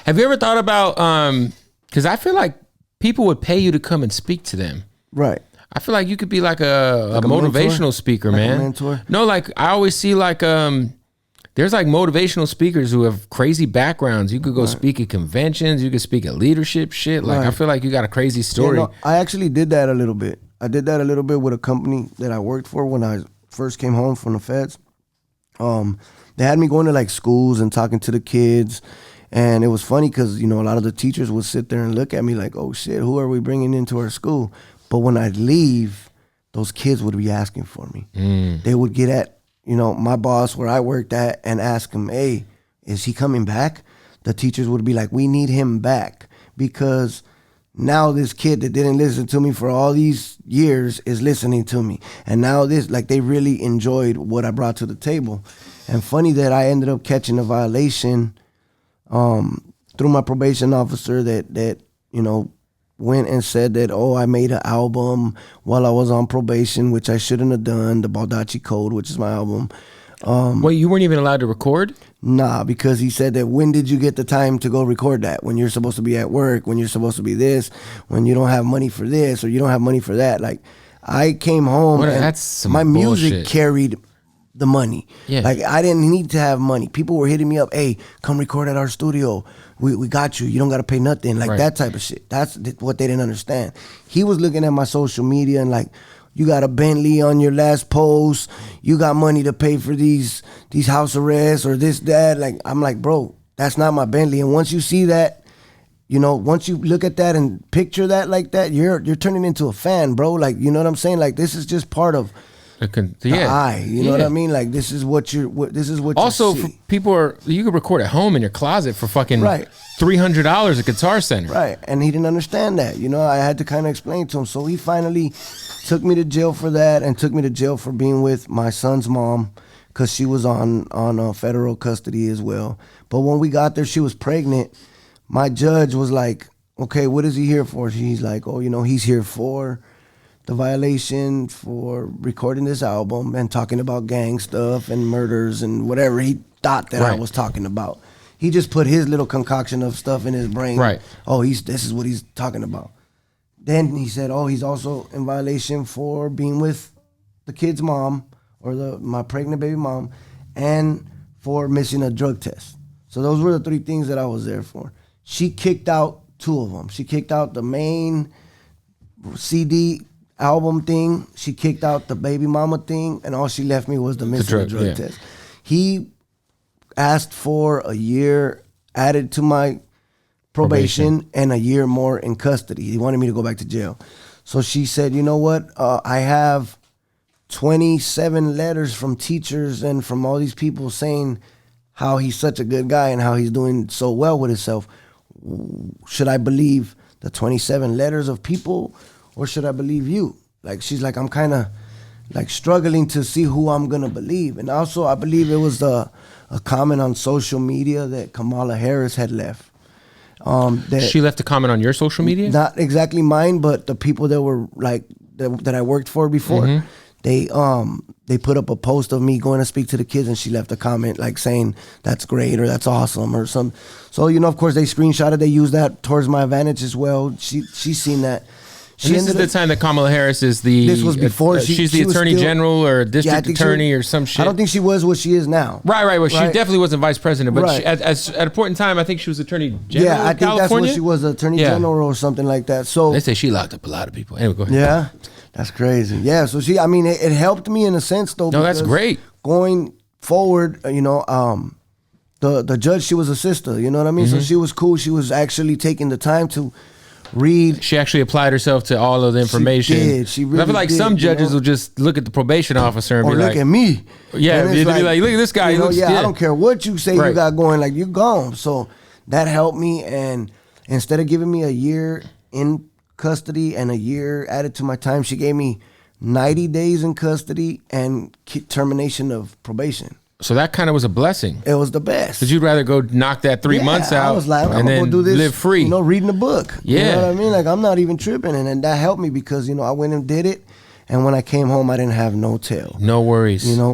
Have you ever thought about, because I feel like people would pay you to come and speak to them. Right. I feel like you could be like a motivational mentor? Speaker, like man. A mentor? No, like I always see like there's like motivational speakers who have crazy backgrounds. You could go speak at conventions. You could speak at leadership shit. Like I feel like you got a crazy story. Yeah, no, I actually did that a little bit. I did that a little bit with a company that I worked for when I first came home from the feds. They had me going to like schools and talking to the kids. And it was funny because, you know, a lot of the teachers would sit there and look at me like, oh shit, who are we bringing into our school? But when I'd leave, those kids would be asking for me. They would get at, you know, my boss where I worked at and ask him, hey, is he coming back? The teachers would be like, we need him back because now this kid that didn't listen to me for all these years is listening to me. And now this, like they really enjoyed what I brought to the table. And funny that I ended up catching a violation through my probation officer that, you know, went and said that, oh, I made an album while I was on probation, which I shouldn't have done, the Baldacci Code, which is my album. Wait, you weren't even allowed to record? Nah, because he said that when did you get the time to go record that? When you're supposed to be at work, when you're supposed to be this, when you don't have money for this or you don't have money for that. Like, I came home and that's some my music bullshit. carried the money. Yeah. Like, I didn't need to have money. People were hitting me up, hey, come record at our studio. We got you. You don't got to pay nothing. Like, that type of shit. That's what they didn't understand. He was looking at my social media and like, you got a Bentley on your last post. You got money to pay for these house arrests or this, that. Like, I'm like, bro, that's not my Bentley. And once you see that, you know, once you look at that and picture that like that, you're turning into a fan, bro. Like, you know what I'm saying? Like, this is just part of the eye. You know what I mean? Like, this is what also, you see. For people you could record at home in your closet for fucking $300 at Guitar Center. Right. And he didn't understand that. You know, I had to kind of explain to him. So he finally took me to jail for that and took me to jail for being with my son's mom because she was on federal custody as well. But when we got there, she was pregnant. My judge was like, okay, what is he here for? She's like, oh, you know, he's here for the violation for recording this album and talking about gang stuff and murders and whatever he thought that I was talking about. He just put his little concoction of stuff in his brain. Right. Oh, this is what he's talking about. Then he said, oh, he's also in violation for being with the kid's mom or my pregnant baby mom and for missing a drug test. So those were the three things that I was there for. She kicked out two of them. She kicked out the main CD album thing. She kicked out the baby mama thing, and all she left me was the missing the drug test. He asked for a year added to my probation and a year more in custody. He wanted me to go back to jail. So she said, you know what? I have 27 letters from teachers and from all these people saying how he's such a good guy and how he's doing so well with himself. Should I believe the 27 letters of people or should I believe you? Like, she's like, I'm kind of like struggling to see who I'm going to believe. And also, I believe it was a comment on social media that Kamala Harris had left. She left a comment on your social media? Not exactly mine, but the people that were like, that I worked for before. They put up a post of me going to speak to the kids and she left a comment like saying, that's great or that's awesome or something. So, you know, of course, they screenshotted, they used that towards my advantage as well. She's seen that. This is the time that Kamala Harris is the... This was before she's the attorney general or district attorney or some shit. I don't think she was what she is now. Right. Well, she definitely wasn't vice president, but she, at a point in time, I think she was attorney general. Yeah, I think that's what she was, attorney general or something like that. So they say she locked up a lot of people. Anyway, go ahead. Yeah, that's crazy. Yeah, so she, I mean, it helped me in a sense though. No, that's great. Going forward, you know, the judge, she was a sister. You know what I mean? So she was cool. She was actually taking the time to read. She actually applied herself to all of the information. She did. She really I feel like did, some judges will just look at the probation officer and or be look like, at me. Yeah, they'd be like, look at this guy. You know, he looks, I don't care what you say you got going, like, you gone. So that helped me. And instead of giving me a year in custody and a year added to my time, she gave me 90 days in custody and termination of probation. So that kind of was a blessing. It was the best. Because you'd rather go knock that 3 months out I was like, I'm and gonna then go do this, live free. You know, reading a book. Yeah. You know what I mean? Like, I'm not even tripping. And that helped me because, you know, I went and did it. And when I came home, I didn't have no tail. No worries. You know,